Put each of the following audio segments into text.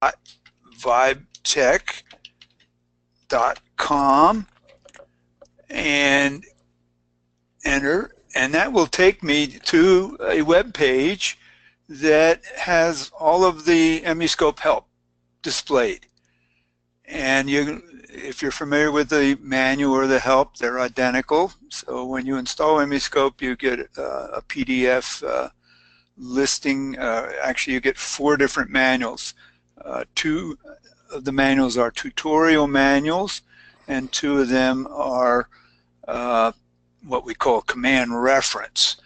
www.vibetech.com and enter, and that will take me to a web page that has all of the MEscope help displayed. And if you're familiar with the manual or the help, they're identical. So when you install MEscope, you get a PDF listing. Actually, you get 4 different manuals. 2 of the manuals are tutorial manuals, and 2 of them are what we call command reference.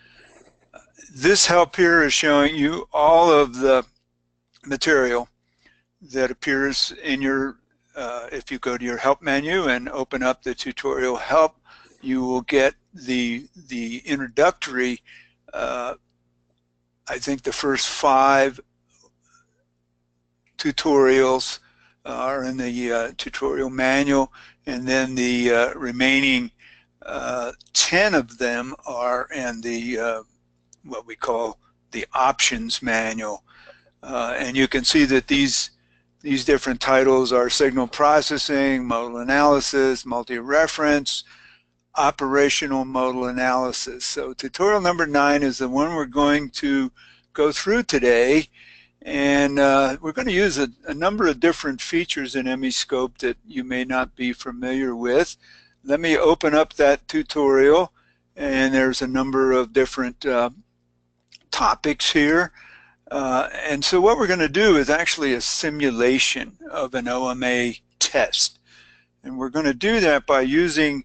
This help here is showing you all of the material that appears in your, if you go to your help menu and open up the tutorial help, you will get the introductory, I think the first 5 tutorials are in the tutorial manual, and then the remaining 10 of them are in the what we call the options manual. And you can see that these different titles are signal processing, modal analysis, multi-reference, operational modal analysis. So tutorial number 9 is the one we're going to go through today, and we're going to use a number of different features in MEscope that you may not be familiar with. Let me open up that tutorial, and there's a number of different topics here. And so what we're going to do is actually a simulation of an OMA test. And we're going to do that by using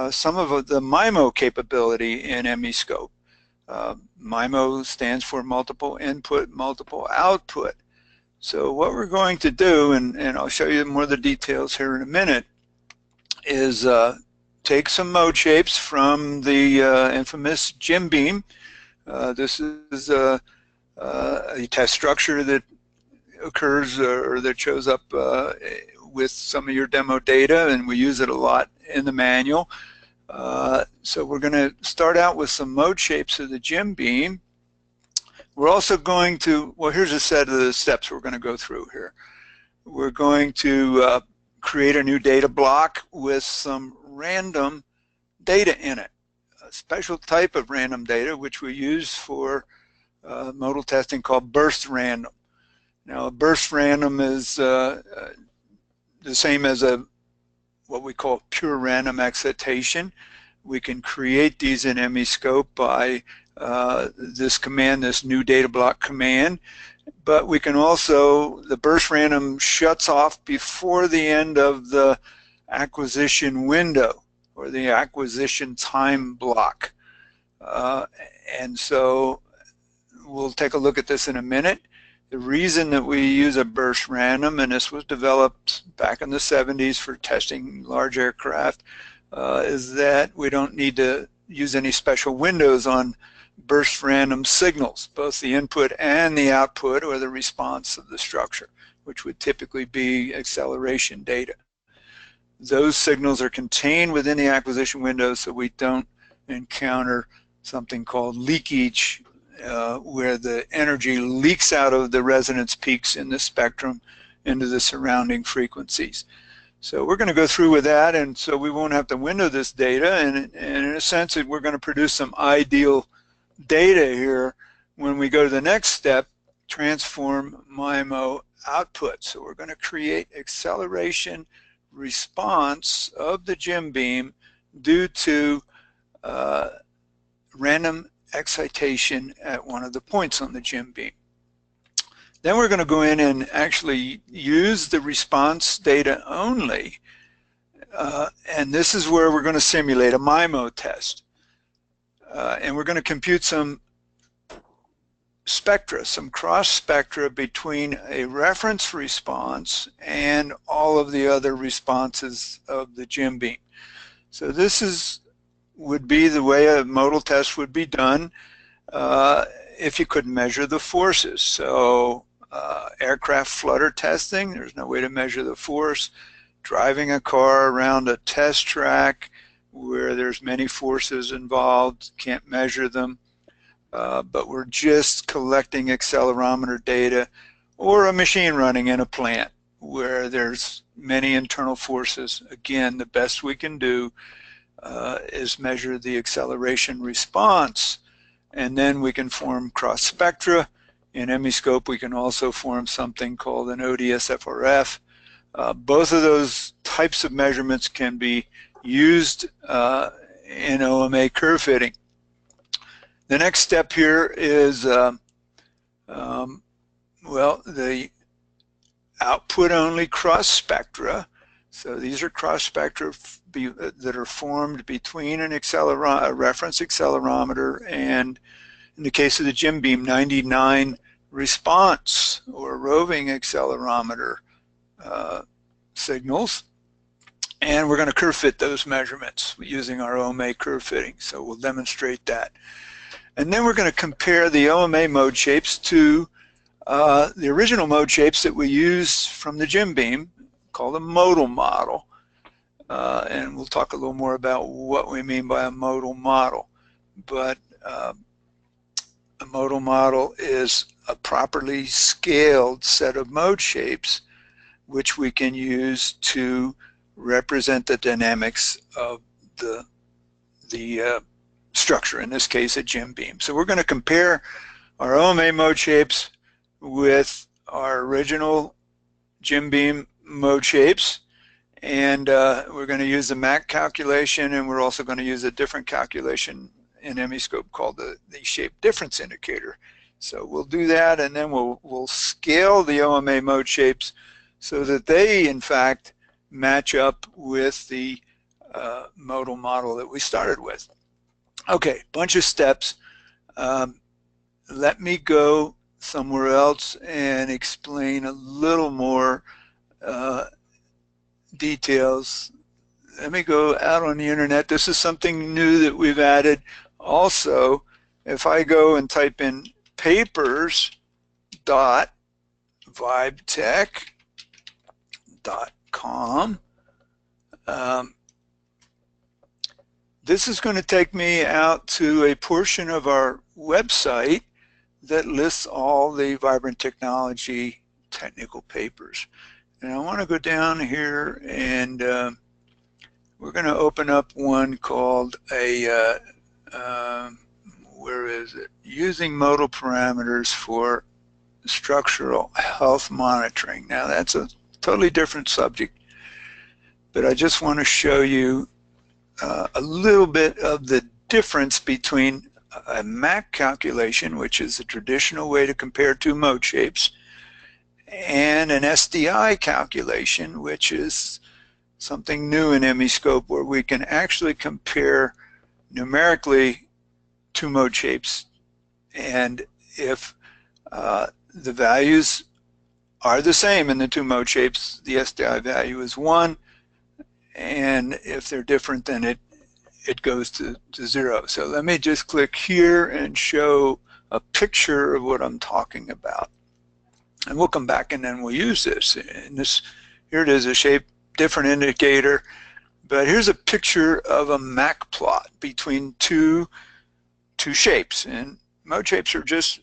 some of the MIMO capability in MEscope. MIMO stands for multiple input, multiple output. So what we're going to do, and I'll show you more of the details here in a minute, is take some mode shapes from the infamous Jim Beam. This is a test structure that occurs or that shows up with some of your demo data, and we use it a lot in the manual. So we're going to start out with some mode shapes of the Jim Beam. We're also going to, well, here's a set of the steps we're going to go through here. We're going to create a new data block with some random data in it, a special type of random data which we use for modal testing called burst random. Now, a burst random is the same as what we call pure random excitation. We can create these in MEscope by this command, this new data block command, but we can also, the burst random shuts off before the end of the acquisition window or the acquisition time block. And so we'll take a look at this in a minute. The reason that we use a burst random, and this was developed back in the 70s for testing large aircraft, is that we don't need to use any special windows on burst random signals, both the input and the output or the response of the structure, which would typically be acceleration data. Those signals are contained within the acquisition window, so we don't encounter something called leakage, where the energy leaks out of the resonance peaks in the spectrum into the surrounding frequencies. So we're going to go through with that, and so we won't have to window this data, and in a sense we're going to produce some ideal data here when we go to the next step, transform MIMO output. So we're going to create acceleration response of the Jim Beam due to random excitation at one of the points on the Jim Beam. Then we're going to go in and actually use the response data only, and this is where we're going to simulate a MIMO test. And we're going to compute some spectra, some cross spectra between a reference response and all of the other responses of the Jim Beam. So this would be the way a modal test would be done if you couldn't measure the forces. So aircraft flutter testing, there's no way to measure the force. Driving a car around a test track where there's many forces involved, can't measure them, but we're just collecting accelerometer data. or a machine running in a plant where there's many internal forces. Again, the best we can do is measure the acceleration response, and then we can form cross spectra. In MEscope, we can also form something called an ODSFRF. Both of those types of measurements can be used in OMA curve fitting. The next step here is, well, the output-only cross spectra. So these are cross spectra that are formed between a reference accelerometer and, in the case of the Jim Beam, 99 response or roving accelerometer signals. And we're going to curve fit those measurements using our OMA curve fitting. So we'll demonstrate that. And then we're going to compare the OMA mode shapes to the original mode shapes that we use from the Jim Beam, called a modal model. And we'll talk a little more about what we mean by a modal model. But a modal model is a properly scaled set of mode shapes which we can use to represent the dynamics of the structure, in this case a Jim Beam. So we're going to compare our OMA mode shapes with our original Jim Beam mode shapes, and we're going to use the MAC calculation, and we're also going to use a different calculation in MEscope called the shape difference indicator. So we'll do that, and then we'll scale the OMA mode shapes so that they in fact match up with the modal model that we started with. Okay, bunch of steps. Let me go somewhere else and explain a little more details. Let me go out on the internet. This is something new that we've added. Also, if I go and type in papers.vibetech.com, this is going to take me out to a portion of our website that lists all the vibrant technology technical papers. And I want to go down here, and we're going to open up one called a, where is it? Using modal parameters for structural health monitoring. Now that's a totally different subject, but I just want to show you a little bit of the difference between a MAC calculation, which is the traditional way to compare two mode shapes, and an SDI calculation, which is something new in MEscope, where we can actually compare numerically two mode shapes. And if the values are the same in the two mode shapes, the SDI value is 1, and if they're different, then it goes to 0. So let me just click here and show a picture of what I'm talking about. And we'll come back and then we'll use this. And this, here it is, a shape different indicator. But here's a picture of a MAC plot between two shapes. And mode shapes are just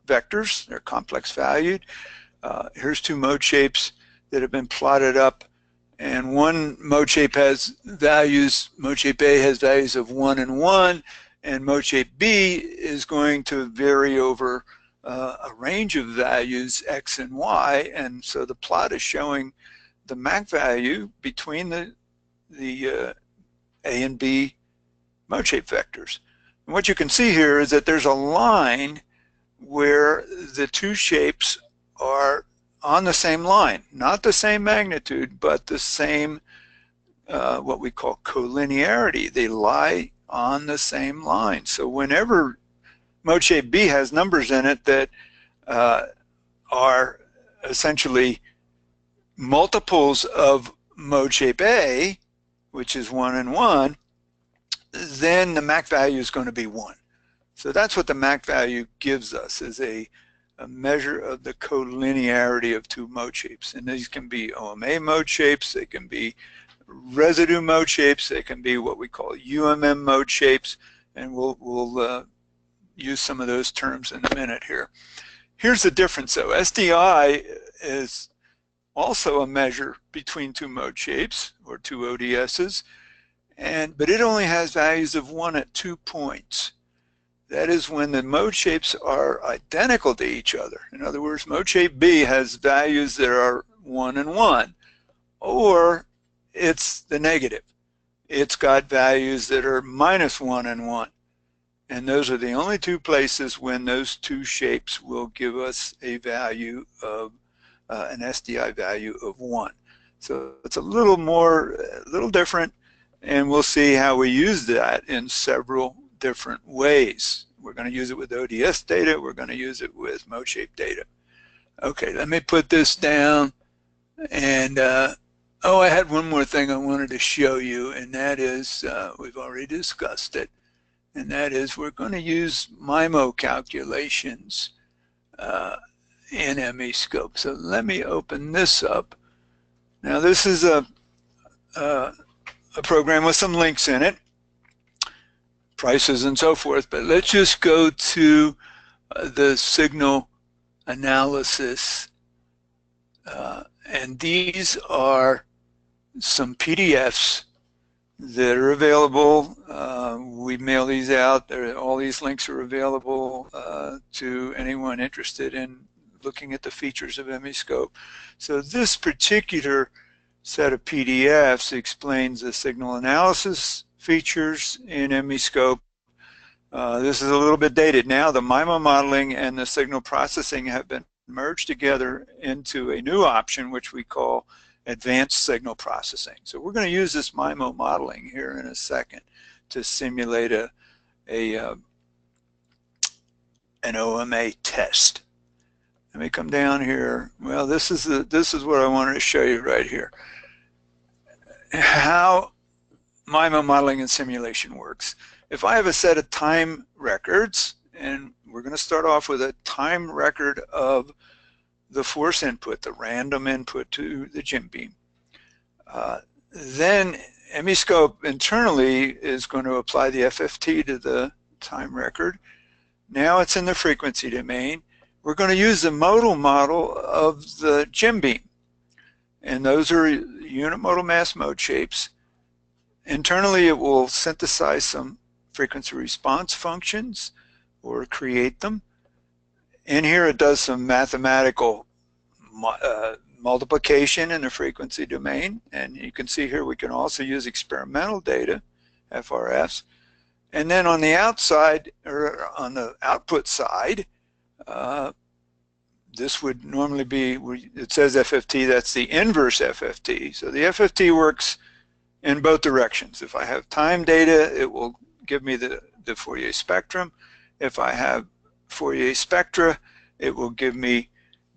vectors. They're complex valued. Here's two mode shapes that have been plotted up. And one mode shape has values, mode shape A has values of 1 and 1, and mode shape B is going to vary over a range of values X and Y. And so the plot is showing the MAC value between the A and B mode shape vectors. And what you can see here is that there's a line where the two shapes are on the same line, not the same magnitude, but the same, what we call collinearity. They lie on the same line. So whenever mode shape B has numbers in it that are essentially multiples of mode shape A, which is 1 and 1, then the MAC value is going to be 1. So that's what the MAC value gives us, is a measure of the collinearity of two mode shapes. And these can be OMA mode shapes, they can be residue mode shapes, they can be what we call UMM mode shapes, and we'll use some of those terms in a minute here. Here's the difference though. SDI is also a measure between two mode shapes or two ODSs, but it only has values of 1 at 2 points. That is when the mode shapes are identical to each other. In other words, mode shape B has values that are 1 and 1, or it's the negative. It's got values that are -1 and 1. And those are the only two places when those two shapes will give us a value of an SDI value of 1. So it's a little different, and we'll see how we use that in several different ways. We're going to use it with ODS data. We're going to use it with mode shape data. Okay, let me put this down. And oh, I had one more thing I wanted to show you, and that is, we've already discussed it, and that is we're going to use MIMO calculations in MEscope. So let me open this up. Now this is a program with some links in it, prices and so forth, but let's just go to the signal analysis, and these are some PDFs that are available. We mail these out. All these links are available to anyone interested in looking at the features of MEscope. So this particular set of PDFs explains the signal analysis features in MEscope. This is a little bit dated now. The MIMO modeling and the signal processing have been merged together into a new option, which we call advanced signal processing. So we're going to use this MIMO modeling here in a second to simulate an OMA test. Let me come down here. Well, this is what I wanted to show you right here. How MIMO modeling and simulation works. If I have a set of time records, and we're going to start off with a time record of the force input, the random input to the Jim beam. Then MEscope internally is going to apply the FFT to the time record. Now it's in the frequency domain. We're going to use the modal model of the Jim beam, and those are unit modal mass mode shapes. Internally, it will synthesize some frequency response functions or create them. In here, it does some mathematical multiplication in the frequency domain, and you can see here we can also use experimental data, FRFs. And then on the outside, or on the output side, this would normally be, it says FFT, that's the inverse FFT. So the FFT works in both directions. If I have time data, it will give me the Fourier spectrum. If I have Fourier spectra, it will give me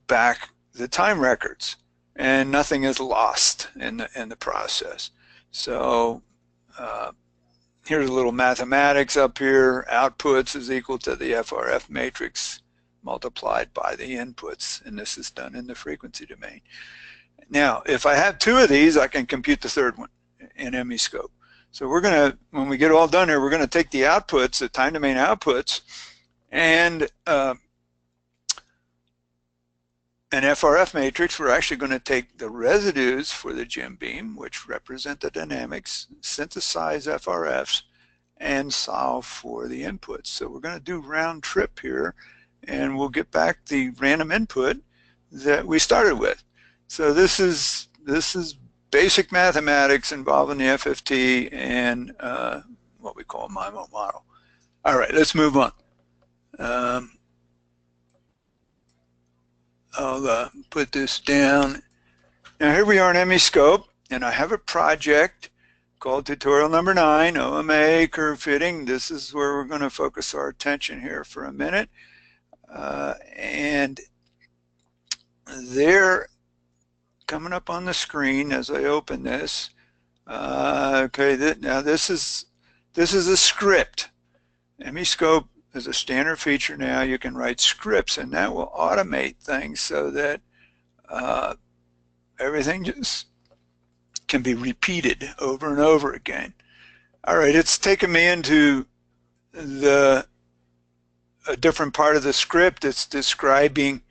back the time records, and nothing is lost in the process. So here's a little mathematics up here. Outputs is equal to the FRF matrix multiplied by the inputs, and this is done in the frequency domain. Now, if I have two of these, I can compute the third one in MEscope. So we're going to, when we get all done here, we're going to take the outputs, the time domain outputs, and an FRF matrix. We're actually going to take the residues for the Jim beam, which represent the dynamics, synthesize FRFs, and solve for the inputs. So we're going to do round trip here, and we'll get back the random input that we started with. So this is basic mathematics involving the FFT and what we call a MIMO model. All right, let's move on. I'll put this down. Now here we are in MEscope, and I have a project called tutorial number 9, OMA curve fitting. This is where we're going to focus our attention here for a minute. And they're coming up on the screen as I open this. Okay, now this is a script. MEscope is a standard feature now. You can write scripts, and that will automate things so that everything just can be repeated over and over again. All right, it's taken me into the a different part of the script that's describing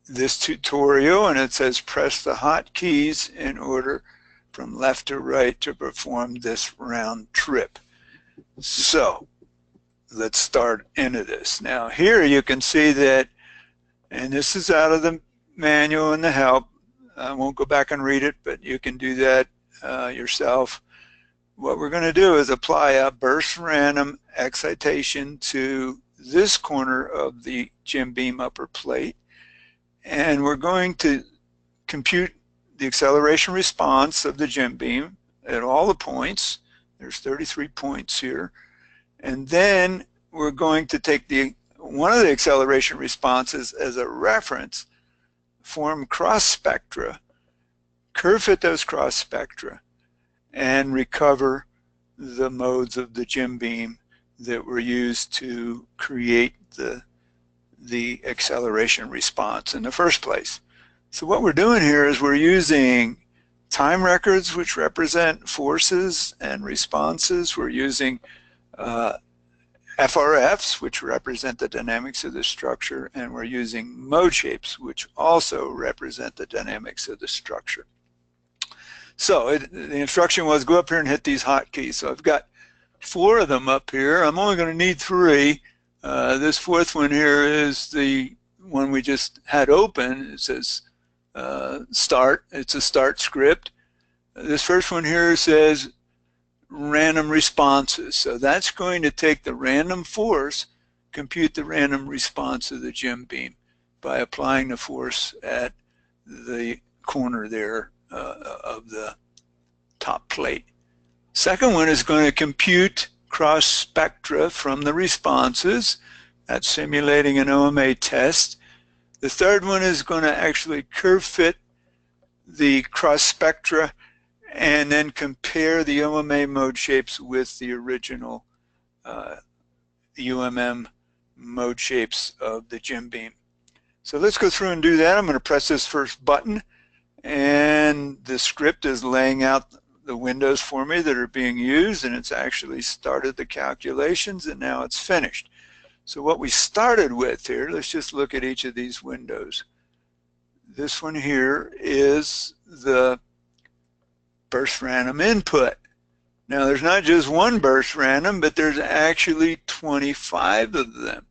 this tutorial, and it says press the hotkeys in order from left to right to perform this round trip. So let's start into this. Now here you can see that, and this is out of the manual and the help. I won't go back and read it, but you can do that yourself. What we're going to do is apply a burst random excitation to this corner of the Jim beam upper plate, and we're going to compute the acceleration response of the Jim beam at all the points. There's 33 points here. And then we're going to take one of the acceleration responses as a reference, form cross spectra, curve fit those cross spectra, and recover the modes of the Jim beam that were used to create the acceleration response in the first place. So what we're doing here is we're using time records, which represent forces and responses. We're using FRFs, which represent the dynamics of the structure, and we're using mode shapes, which also represent the dynamics of the structure. So the instruction was go up here and hit these hotkeys. So I've got 4 of them up here. I'm only going to need 3. This 4th one here is the one we just had open. It says start. It's a start script. This first one here says random responses. So that's going to take the random force, compute the random response of the Jim beam by applying the force at the corner there of the top plate. Second one is going to compute cross spectra from the responses. That's simulating an OMA test. The third one is going to actually curve fit the cross spectra and then compare the OMA mode shapes with the original UMM mode shapes of the Jim beam. So let's go through and do that. I'm going to press this first button, and the script is laying out the windows for me that are being used, and it's actually started the calculations, and now it's finished. So what we started with here, let's just look at each of these windows. This one here is the burst random input. Now there's not just one burst random, but there's actually 25 of them.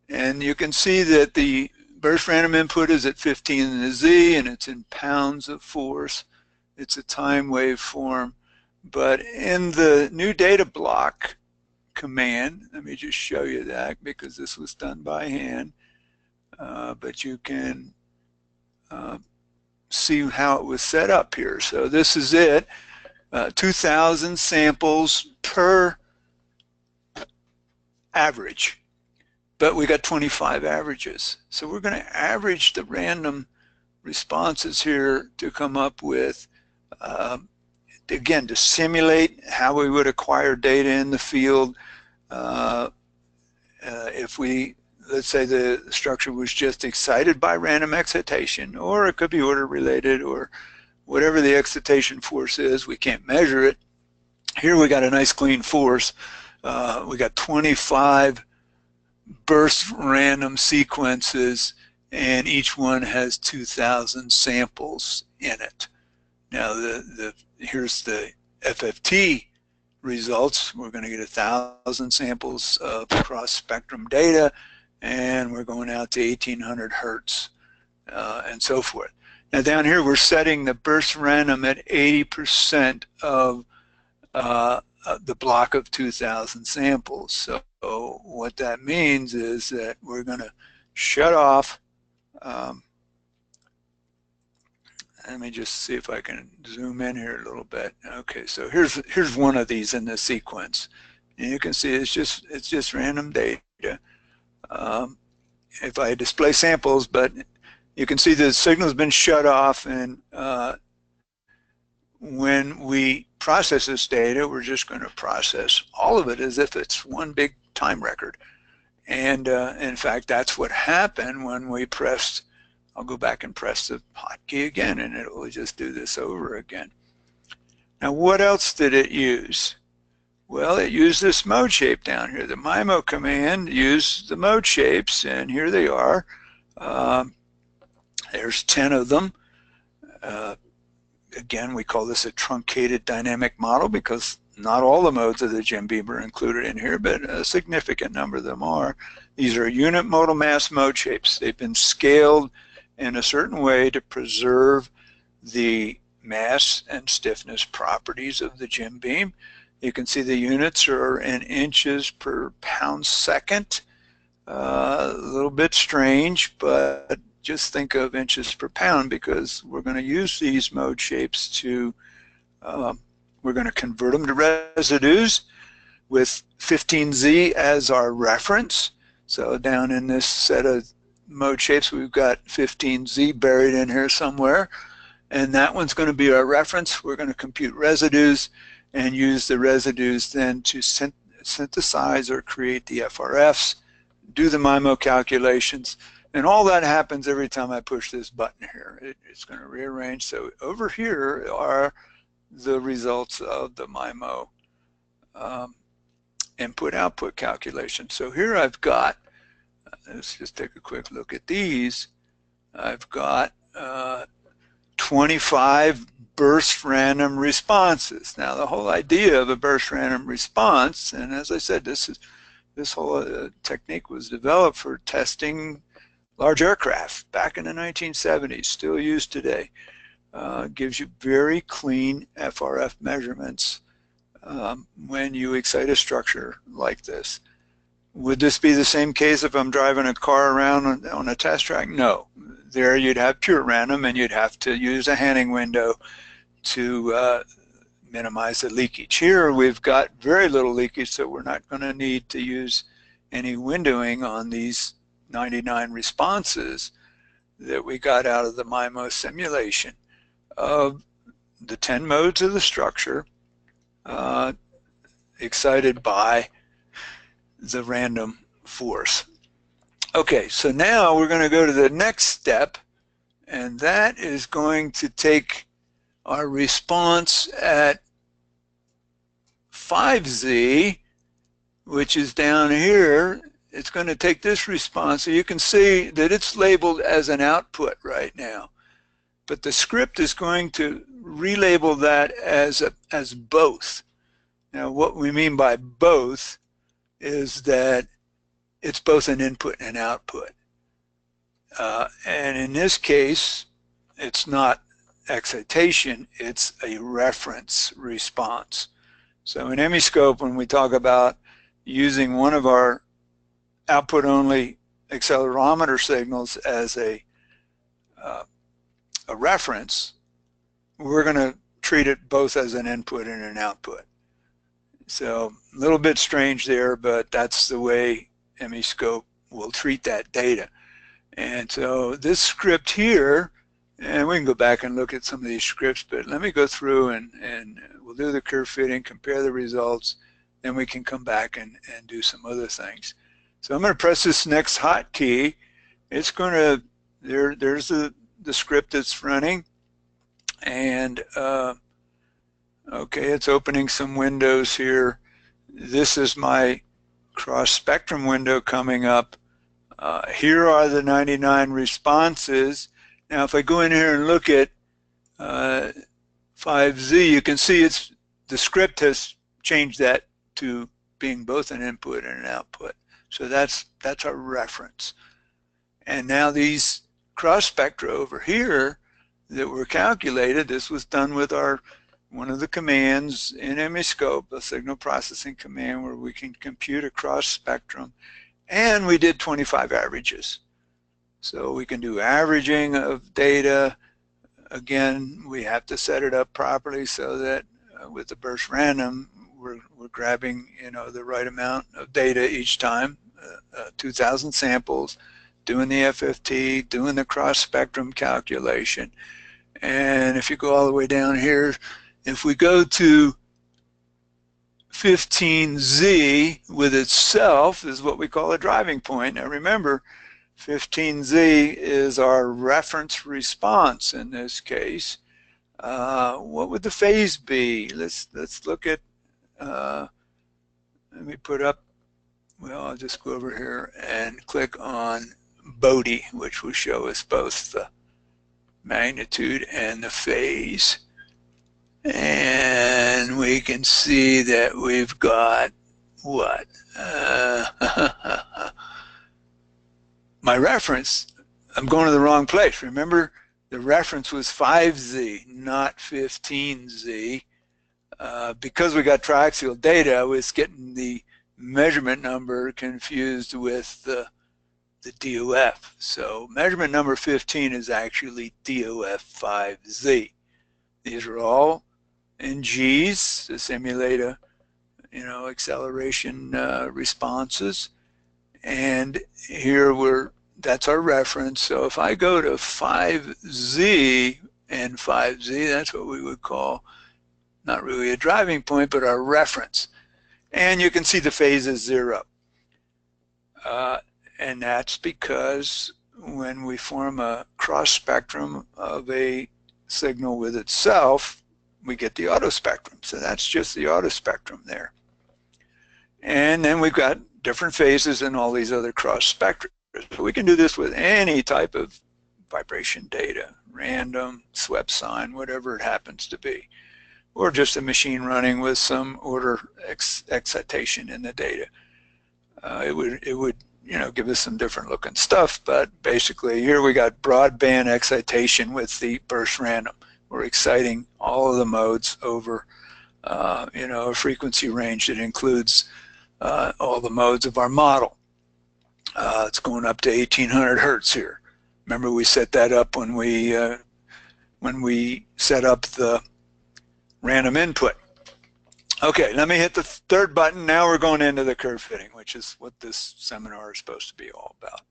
And you can see that the burst random input is at 15 in the Z, and it's in pounds of force. It's a time wave form. But in the new data block command, let me just show you that because this was done by hand, but you can see how it was set up here. So this is it, 2,000 samples per average, but we got 25 averages. So we're going to average the random responses here to come up with, again, to simulate how we would acquire data in the field. If we, let's say the structure was just excited by random excitation, or it could be order related, or whatever the excitation force is, we can't measure it. Here we got a nice clean force. We got 25 burst random sequences, and each one has 2,000 samples in it. Now here's the FFT results. We're going to get 1,000 samples of cross spectrum data, and we're going out to 1,800 hertz and so forth. Now down here we're setting the burst random at 80% of the block of 2,000 samples. So what that means is that we're going to shut off. Let me just see if I can zoom in here a little bit. Okay, so here's one of these in the sequence. And you can see it's just random data. If I display samples, but you can see the signal's been shut off, and when we process this data, we're just going to process all of it as if it's one big time record. And in fact, that's what happened when we pressed. I'll go back and press the hotkey again, and it will just do this over again. Now, what else did it use? Well, it used this mode shape down here. The MIMO command used the mode shapes, and here they are. There's 10 of them. Again, we call this a truncated dynamic model because not all the modes of the Jim Beam are included in here, but a significant number of them are. These are unit modal mass mode shapes. They've been scaled in a certain way to preserve the mass and stiffness properties of the Jim Beam. You can see the units are in inches per pound second. A little bit strange, but just think of inches per pound because we're going to use these mode shapes to, we're going to convert them to residues with 15Z as our reference. So down in this set of mode shapes, we've got 15Z buried in here somewhere, and that one's going to be our reference. We're going to compute residues and use the residues then to synthesize or create the FRFs, do the MIMO calculations, and all that happens every time I push this button here. It's going to rearrange. So over here are the results of the MIMO input-output calculation. So here I've got, let's just take a quick look at these. I've got 25 burst random responses. Now the whole idea of a burst random response, and as I said, this whole technique was developed for testing large aircraft back in the 1970s, still used today. Gives you very clean FRF measurements when you excite a structure like this. Would this be the same case if I'm driving a car around on a test track? No. There you'd have pure random and you'd have to use a Hanning window to minimize the leakage. Here we've got very little leakage, so we're not going to need to use any windowing on these 99 responses that we got out of the MIMO simulation of the 10 modes of the structure excited by the random force. Okay, so now we're going to go to the next step, and that is going to take our response at 5Z, which is down here. It's going to take this response, so you can see that it's labeled as an output right now. But the script is going to relabel that as both. Now, what we mean by both is that it's both an input and an output. And in this case, it's not excitation, it's a reference response. So in MEscope, when we talk about using one of our output-only accelerometer signals as a reference, we're going to treat it both as an input and an output. So a little bit strange there, but that's the way MEscope will treat that data. And so this script here, and we can go back and look at some of these scripts, but let me go through and we'll do the curve fitting, compare the results, then we can come back and do some other things. So I'm going to press this next hotkey. It's going to, there's the script that's running, and okay, it's opening some windows here. This is my cross spectrum window coming up. Here are the 99 responses. Now if I go in here and look at 5Z, you can see the script has changed that to being both an input and an output. So that's our reference. And now these cross spectra over here that were calculated, this was done with one of the commands in MEscope, a signal processing command where we can compute a cross spectrum, and we did 25 averages. So we can do averaging of data. Again, we have to set it up properly so that with the burst random, we're grabbing the right amount of data each time, 2,000 samples, doing the FFT, doing the cross spectrum calculation. And if you go all the way down here, if we go to 15Z with itself is what we call a driving point. Now remember, 15Z is our reference response in this case. What would the phase be? Let's look at let me put up, well, I'll just go over here and click on Bodhi, which will show us both the magnitude and the phase. And we can see that we've got what? My reference, I'm going to the wrong place. Remember, the reference was 5Z, not 15Z. Because we got triaxial data, I was getting the measurement number confused with the DOF. So measurement number 15 is actually DOF 5Z. These are all in G's to simulate a, acceleration responses. And here that's our reference. So if I go to 5Z and 5Z, that's what we would call not really a driving point, but our reference. And you can see the phase is 0. And that's because when we form a cross spectrum of a signal with itself, we get the auto spectrum. So that's just the auto spectrum there. And then we've got different phases in all these other cross spectra. So we can do this with any type of vibration data, random, swept sign, whatever it happens to be, or just a machine running with some order excitation in the data. It would give us some different looking stuff, but basically here we got broadband excitation with the burst random. We're exciting all of the modes over a frequency range that includes all the modes of our model. It's going up to 1800 hertz here. Remember, we set that up when we set up the random input. Okay, let me hit the third button. Now we're going into the curve fitting, which is what this seminar is supposed to be all about.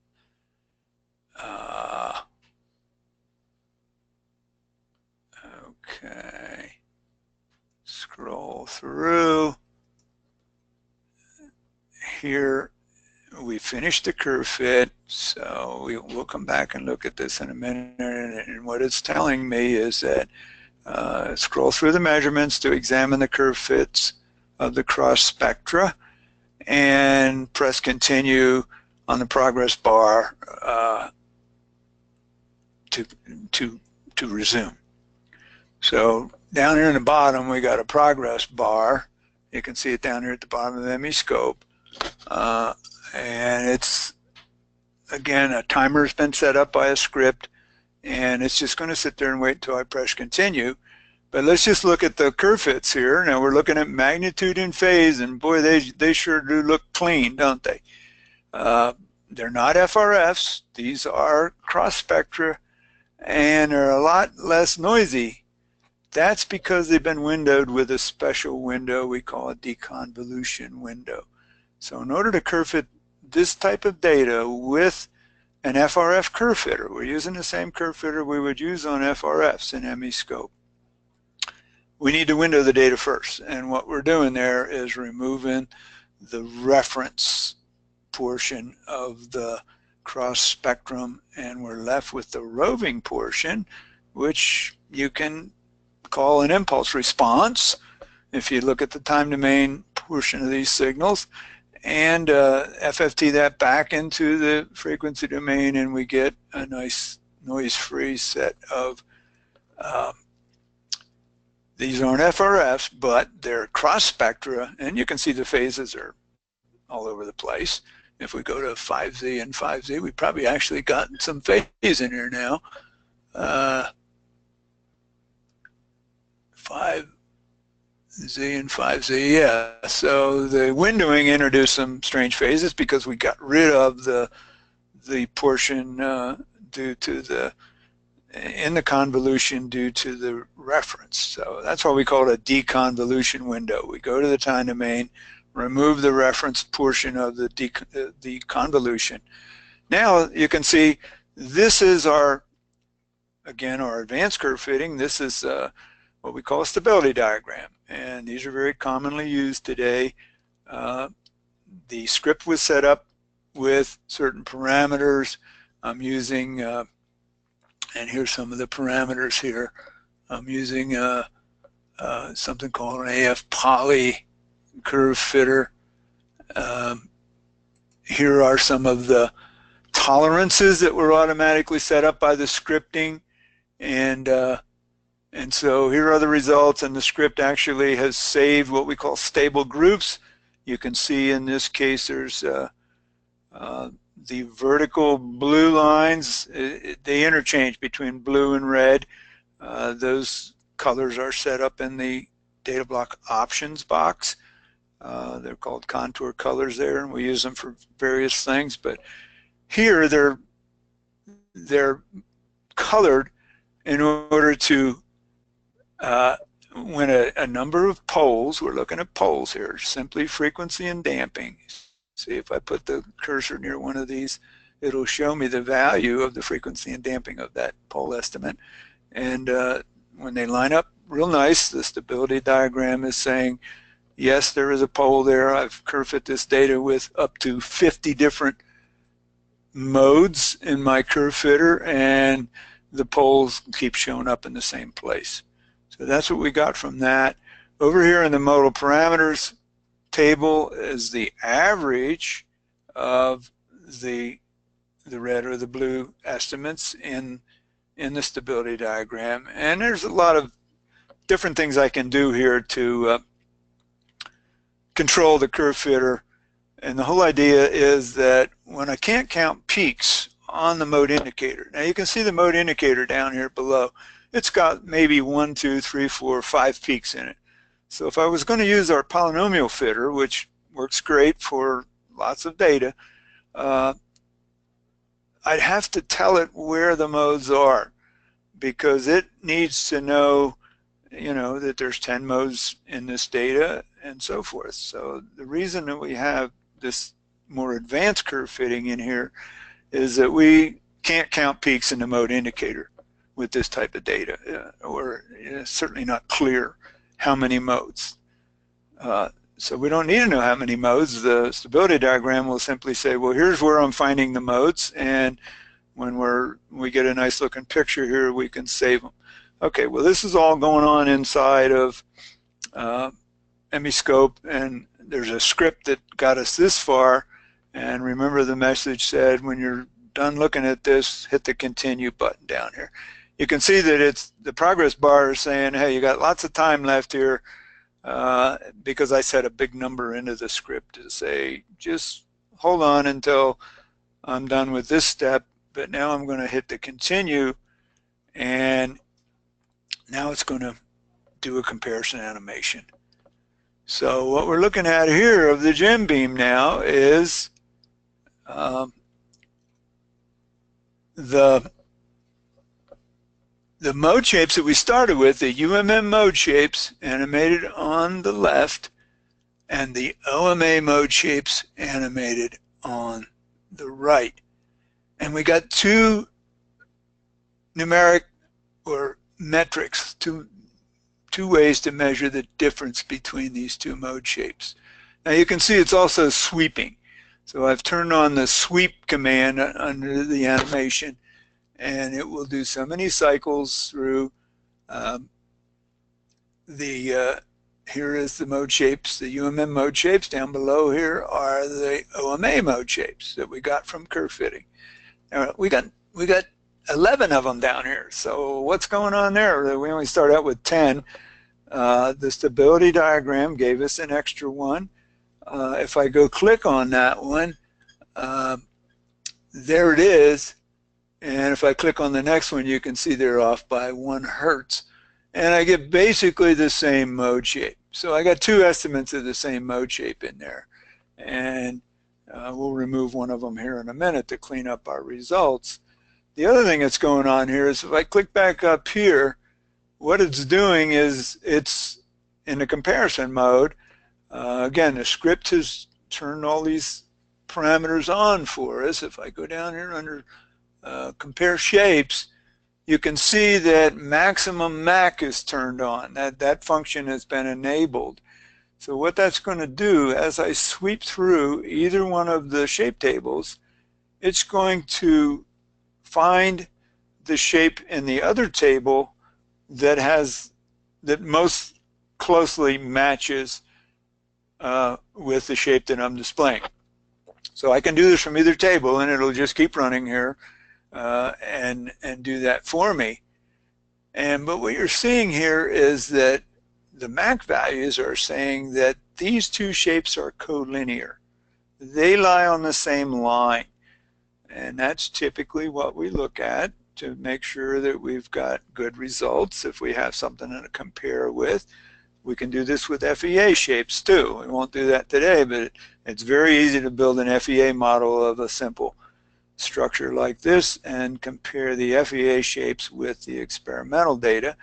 Okay, scroll through. Here we finished the curve fit, so we'll come back and look at this in a minute. And what it's telling me is that scroll through the measurements to examine the curve fits of the cross spectra and press continue on the progress bar to resume. So down here in the bottom we got a progress bar. You can see it down here at the bottom of the MEscope. And it's, again, a timer has been set up by a script, and it's just going to sit there and wait until I press continue. But let's just look at the curve fits here. Now we're looking at magnitude and phase, and boy, they sure do look clean, don't they? They're not FRFs. These are cross spectra, and they're a lot less noisy. That's because they've been windowed with a special window we call a deconvolution window. So in order to curve fit this type of data with an FRF curve fitter, we're using the same curve fitter we would use on FRFs in MEscope. We need to window the data first, and what we're doing there is removing the reference portion of the cross spectrum, and we're left with the roving portion, which you can call an impulse response if you look at the time domain portion of these signals, and FFT that back into the frequency domain, and we get a nice noise-free set of these aren't FRFs, but they're cross spectra, and you can see the phases are all over the place. If we go to 5Z and 5Z, we probably actually gotten some phase in here now. 5Z and 5Z, yeah. So the windowing introduced some strange phases because we got rid of the portion due to the in the convolution due to the reference. So that's why we call it a deconvolution window. We go to the time domain, remove the reference portion of the convolution. Now you can see this is our, again, our advanced curve fitting. This is what we call a stability diagram, and these are very commonly used today. The script was set up with certain parameters. I'm using and here's some of the parameters here. I'm using something called an AF poly curve fitter, Um, Here are some of the tolerances that were automatically set up by the scripting, and so here are the results, and the script actually has saved what we call stable groups. You can see in this case there's the vertical blue lines, they interchange between blue and red. Those colors are set up in the data block options box. They're called contour colors there, and we use them for various things. But here they're colored in order to, when a number of poles, we're looking at poles here, simply frequency and damping. See, if I put the cursor near one of these, it'll show me the value of the frequency and damping of that pole estimate. And when they line up real nice, the stability diagram is saying, yes, there is a pole there. I've curve fit this data with up to 50 different modes in my curve fitter, and the poles keep showing up in the same place. So that's what we got from that. Over here in the modal parameters table is the average of the red or the blue estimates in the stability diagram. And there's a lot of different things I can do here to control the curve fitter. And the whole idea is that when I can't count peaks on the mode indicator, now you can see the mode indicator down here below. It's got maybe 1, 2, 3, 4, 5 peaks in it. So if I was going to use our polynomial fitter, which works great for lots of data, I'd have to tell it where the modes are, because it needs to know, that there's 10 modes in this data and so forth. So the reason that we have this more advanced curve fitting in here is that we can't count peaks in the mode indicator with this type of data, or it's certainly not clear how many modes. So we don't need to know how many modes. The stability diagram will simply say, well, here's where I'm finding the modes, and when we get a nice looking picture here, we can save them. Okay, well, this is all going on inside of MEscope, and there's a script that got us this far. And remember, the message said, when you're done looking at this, hit the continue button down here. You can see that the progress bar is saying, hey, you got lots of time left here, because I set a big number into the script to say, just hold on until I'm done with this step. But now I'm going to hit the continue, and now it's going to do a comparison animation. So what we're looking at here of the gem beam now is the mode shapes that we started with, the UMM mode shapes animated on the left, and the OMA mode shapes animated on the right. And we got two numeric or metrics, two ways to measure the difference between these two mode shapes. Now you can see it's also sweeping. So I've turned on the sweep command under the animation, and it will do so many cycles through here is the mode shapes, the UMM mode shapes. Down below here are the OMA mode shapes that we got from curve fitting. Now, we got 11 of them down here. So what's going on there? We only start out with 10. The stability diagram gave us an extra one. If I go click on that one, there it is. And if I click on the next one, you can see they're off by 1 hertz. And I get basically the same mode shape. So I got 2 estimates of the same mode shape in there. And we'll remove one of them here in a minute to clean up our results. The other thing that's going on here is if I click back up here, what it's doing is it's in the comparison mode. Again, the script has turned all these parameters on for us. If I go down here under compare shapes, you can see that maximum MAC is turned on. That function has been enabled. So what that's going to do, as I sweep through either one of the shape tables, it's going to find the shape in the other table that most closely matches with the shape that I'm displaying. So I can do this from either table, and it'll just keep running here and do that for me. But what you're seeing here is that the MAC values are saying that these two shapes are collinear. They lie on the same line. And that's typically what we look at to make sure that we've got good results. If we have something to compare with, we can do this with FEA shapes too. We won't do that today, but it's very easy to build an FEA model of a simple structure like this and compare the FEA shapes with the experimental data.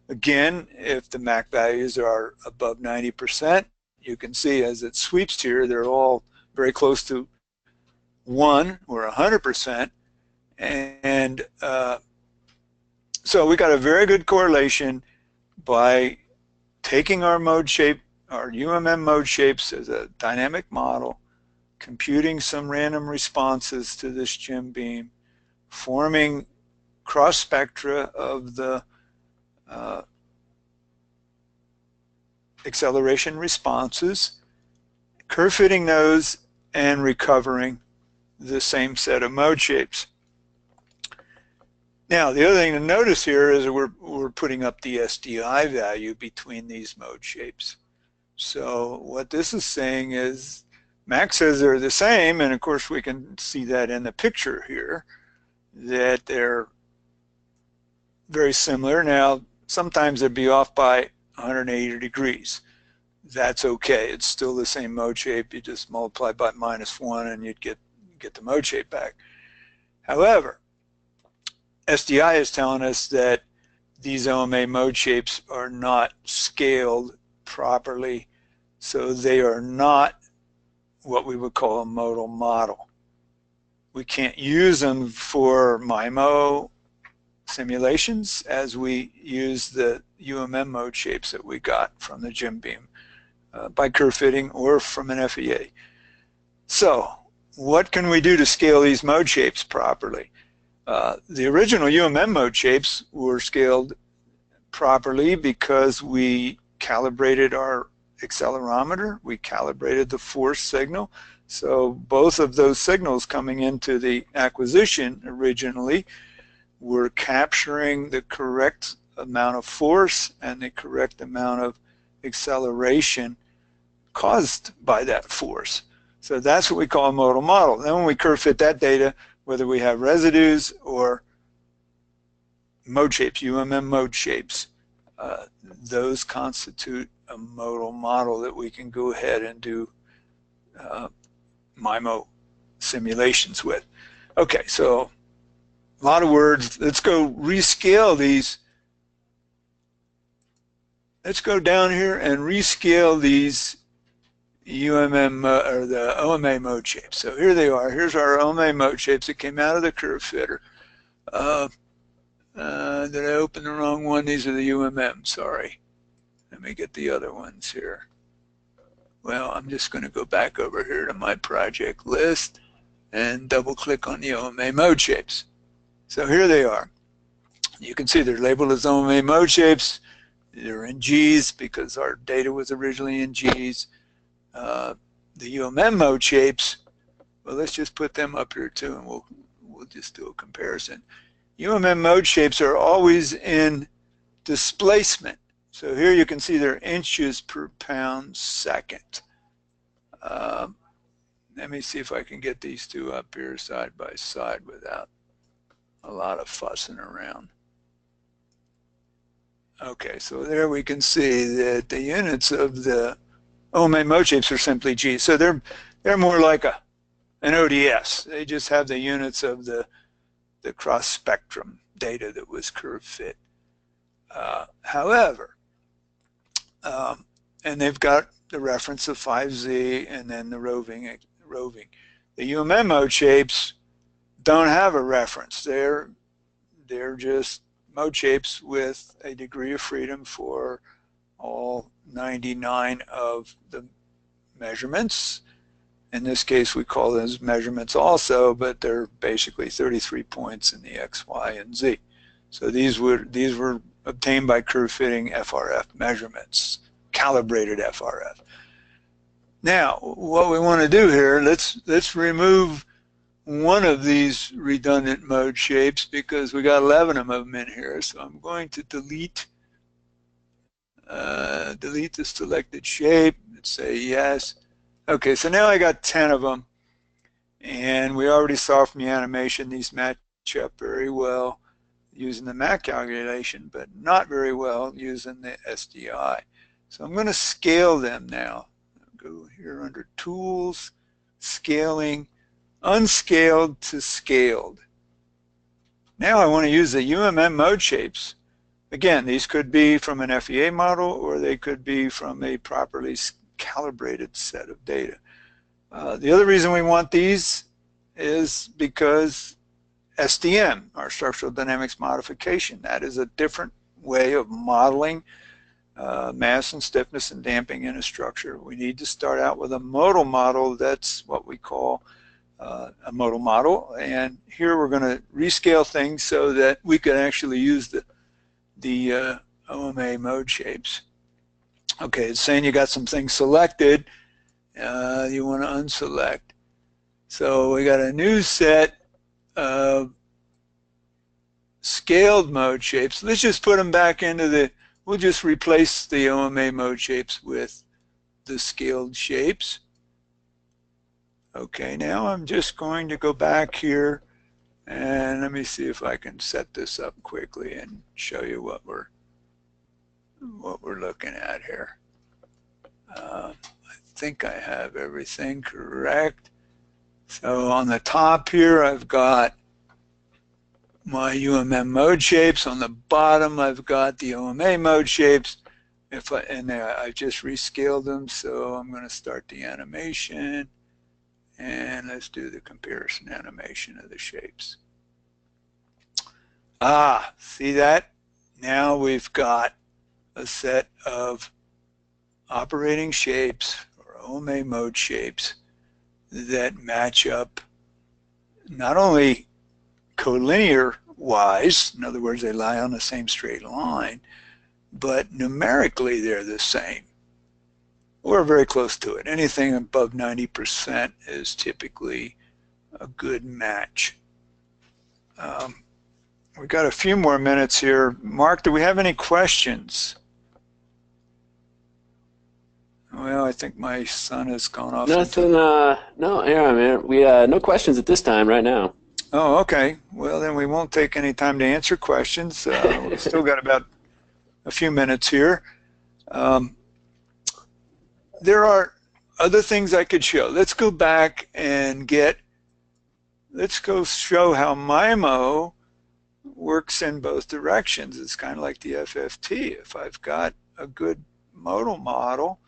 Again, if the MAC values are above 90%, you can see as it sweeps here, they're all very close to 1 or 100%. And so we got a very good correlation by taking our mode shape, our UMM mode shapes as a dynamic model, computing some random responses to this Jim beam, forming cross spectra of the acceleration responses, curve fitting those, and recovering the same set of mode shapes. Now, the other thing to notice here is we're putting up the SDI value between these mode shapes. So what this is saying is MAC says they're the same, and of course we can see that in the picture here, that they're very similar. Now, sometimes they'd be off by 180 degrees. That's okay. It's still the same mode shape. You just multiply by -1 and you'd get the mode shape back. However, SDI is telling us that these OMA mode shapes are not scaled properly, so they are not what we would call a modal model. We can't use them for MIMO simulations as we use the UMM mode shapes that we got from the Jim beam by curve fitting or from an FEA. So what can we do to scale these mode shapes properly? The original UMM mode shapes were scaled properly because we calibrated our accelerometer, we calibrated the force signal. So both of those signals coming into the acquisition originally were capturing the correct amount of force and the correct amount of acceleration caused by that force. So that's what we call a modal model. Then when we curve fit that data, whether we have residues or mode shapes, UMM mode shapes, those constitute a modal model that we can go ahead and do MIMO simulations with. Okay, so a lot of words. Let's go rescale these. Let's go down here and rescale these UMM or the OMA mode shapes. So here they are. Here's our OMA mode shapes that came out of the curve fitter. Did I open the wrong one? These are the UMM, sorry. Let me get the other ones here. Well, I'm just going to go back over here to my project list and double click on the OMA mode shapes. So here they are. You can see they're labeled as OMA mode shapes. They're in G's because our data was originally in G's. The UMM mode shapes, well, let's just put them up here too, and we'll just do a comparison. UMM mode shapes are always in displacement. So here you can see they're inches per pound second. Let me see if I can get these two up here side by side without a lot of fussing around. Okay, so there we can see that the units of the OMA mode shapes are simply G. So they're more like an ODS. They just have the units of the cross spectrum data that was curve fit. However, and they've got the reference of 5Z and then the roving. The UMM mode shapes don't have a reference. They're just mode shapes with a degree of freedom for all 99 of the measurements. In this case, we call those measurements also, but they're basically 33 points in the X, Y, and Z. So these were obtained by curve fitting FRF measurements, calibrated FRF. Now, what we want to do here, let's remove one of these redundant mode shapes because we got 11 of them in here. So I'm going to delete the selected shape. Let's say yes. Okay, so now I got 10 of them, and we already saw from the animation these match up very well using the MAC calculation, but not very well using the SDI. So I'm going to scale them now. I'll go here under Tools, Scaling, Unscaled to Scaled. Now I want to use the UMM mode shapes. Again, these could be from an FEA model or they could be from a properly calibrated set of data. The other reason we want these is because SDM, our structural dynamics modification, that is a different way of modeling mass and stiffness and damping in a structure. We need to start out with a modal model. That's what we call a modal model. And here we're going to rescale things so that we could actually use the OMA mode shapes. Okay, it's saying you got some things selected. You want to unselect. So we got a new set of scaled mode shapes. Let's just put them back into the, we'll just replace the OMA mode shapes with the scaled shapes. Okay, now I'm just going to go back here and let me see if I can set this up quickly and show you what we're looking at here. I think I have everything correct. So on the top here, I've got my UMM mode shapes. On the bottom, I've got the OMA mode shapes. I just rescaled them, so I'm going to start the animation. And let's do the comparison animation of the shapes. Ah, see that? Now we've got a set of operating shapes or OMA mode shapes that match up not only collinear wise, in other words, they lie on the same straight line, but numerically they're the same. We're very close to it. Anything above 90% is typically a good match. We've got a few more minutes here. Mark, do we have any questions? Well, I think my son has gone off. Nothing. No, yeah, man. We no questions at this time right now. Oh, okay. Well, then we won't take any time to answer questions. We've still got about a few minutes here. There are other things I could show. Let's go back and let's go show how MIMO works in both directions. It's kind of like the FFT. If I've got a good modal model,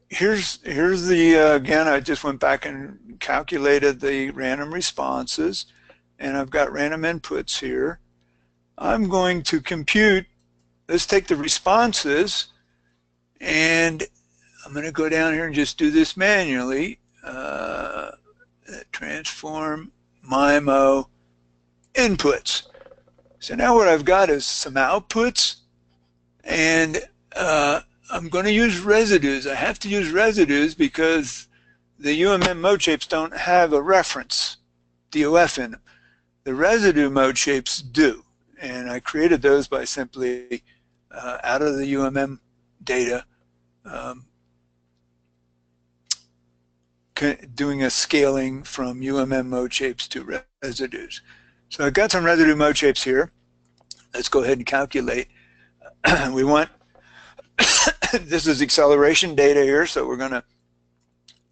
here's the, again, I just went back and calculated the random responses, and I've got random inputs here. I'm going to compute, let's take the responses, and I'm going to go down here and just do this manually. Transform MIMO inputs. So now what I've got is some outputs, and I'm going to use residues. I have to use residues because the UMM mode shapes don't have a reference DOF in them. The residue mode shapes do, and I created those by simply out of the UMM data doing a scaling from UMM mode shapes to residues. So I've got some residue mode shapes here. Let's go ahead and calculate. We want, this is acceleration data here, so we're going to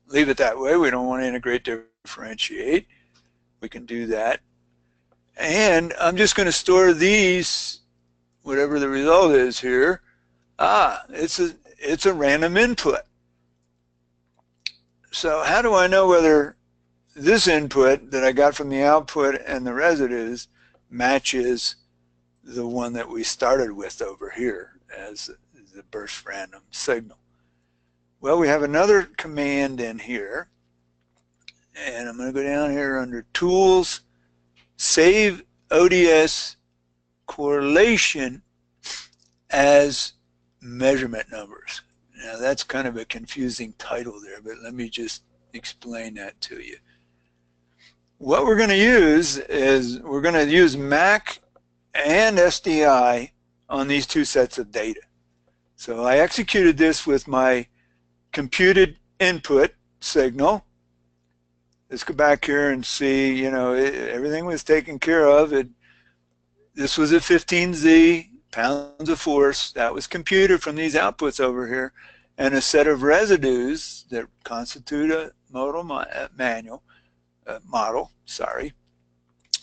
leave it that way. We don't want to integrate differentiate. We can do that. And I'm just going to store these, whatever the result is here. It's a random input. So how do I know whether this input that I got from the output and the residues matches the one that we started with over here as the burst random signal? Well, we have another command in here, and I'm going to go down here under Tools, Save ODS Correlation as Measurement Numbers. Now that's kind of a confusing title there, but let me just explain that to you. What we're going to use is we're going to use MAC and SDI on these two sets of data. So I executed this with my computed input signal. Let's go back here and see, you know, everything was taken care of. This was at 15Z pounds of force. That was computed from these outputs over here, and a set of residues that constitute a modal model.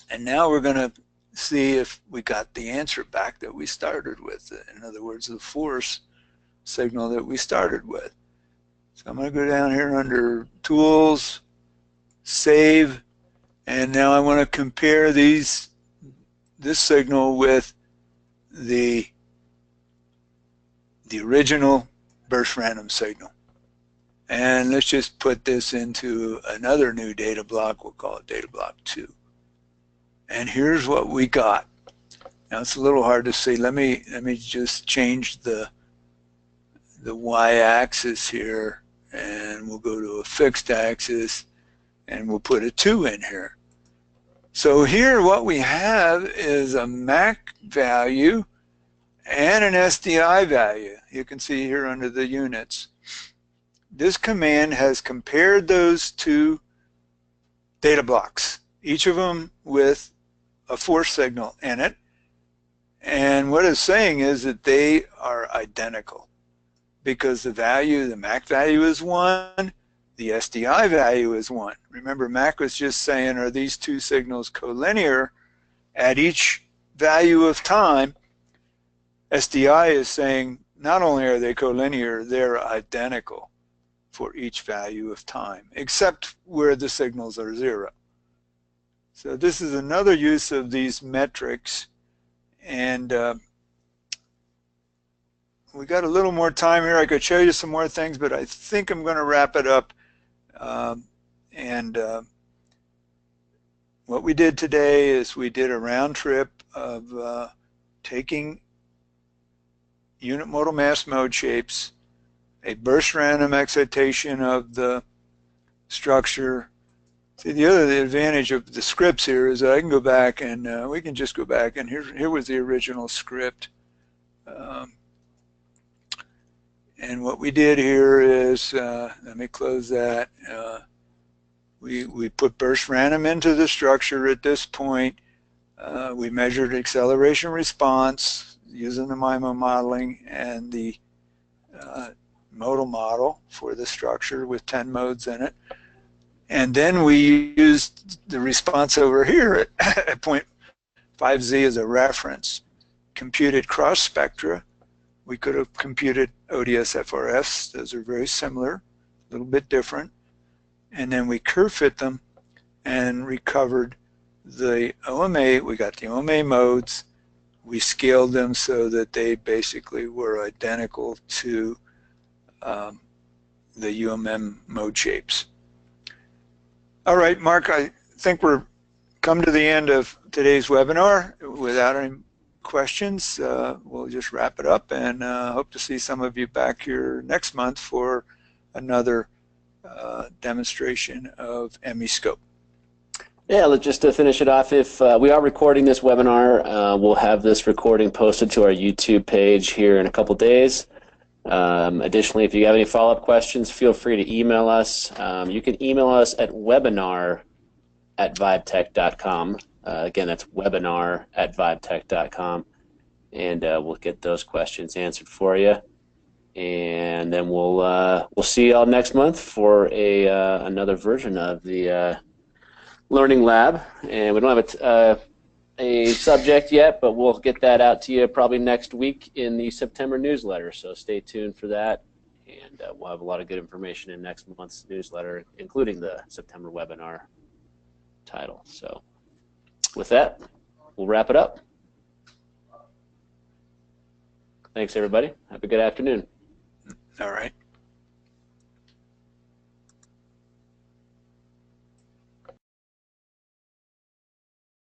And now we're going to see if we got the answer back that we started with. In other words, the force signal that we started with. So I'm going to go down here under Tools, Save, and now I want to compare this signal with the original burst random signal. And let's just put this into another new data block. We'll call it data block 2. And here's what we got. Now it's a little hard to see. Let me just change the y-axis here, and we'll go to a fixed axis, and we'll put a 2 in here. So here what we have is a MAC value and an SDI value. You can see here under the units. This command has compared those two data blocks, each of them with a force signal in it. And what it's saying is that they are identical because the MAC value is 1, the SDI value is 1. Remember, MAC was just saying, are these two signals collinear at each value of time? SDI is saying, not only are they collinear, they're identical for each value of time, except where the signals are 0. So this is another use of these metrics. And we got a little more time here. I could show you some more things, but I think I'm going to wrap it up. What we did today is we did a round trip of taking unit modal mass mode shapes, a burst random excitation of the structure. See, the other advantage of the scripts here is that I can go back and we can just go back, and here was the original script. And what we did here is, let me close that. We put burst random into the structure at this point. We measured acceleration response using the MIMO modeling and the modal model for the structure with 10 modes in it. And then we used the response over here at 0.5Z as a reference, computed cross spectra. We could have computed ODS FRFs. Those are very similar, a little bit different. And then we curve fit them and recovered the OMA. We got the OMA modes. We scaled them so that they basically were identical to the UMM mode shapes. All right, Mark, I think we're come to the end of today's webinar. Without any questions, we'll just wrap it up, and hope to see some of you back here next month for another demonstration of MEscope. Yeah, just to finish it off, if we are recording this webinar, we'll have this recording posted to our YouTube page here in a couple days. Additionally, if you have any follow-up questions, feel free to email us. You can email us at webinar@vibetech.com. Again, that's webinar@vibetech.com, and we'll get those questions answered for you. And then we'll see you all next month for another version of the Learning Lab. And we don't have a subject yet, but we'll get that out to you probably next week in the September newsletter. So stay tuned for that, and we'll have a lot of good information in next month's newsletter, including the September webinar title. So with that, we'll wrap it up. Thanks, everybody. Have a good afternoon. All right.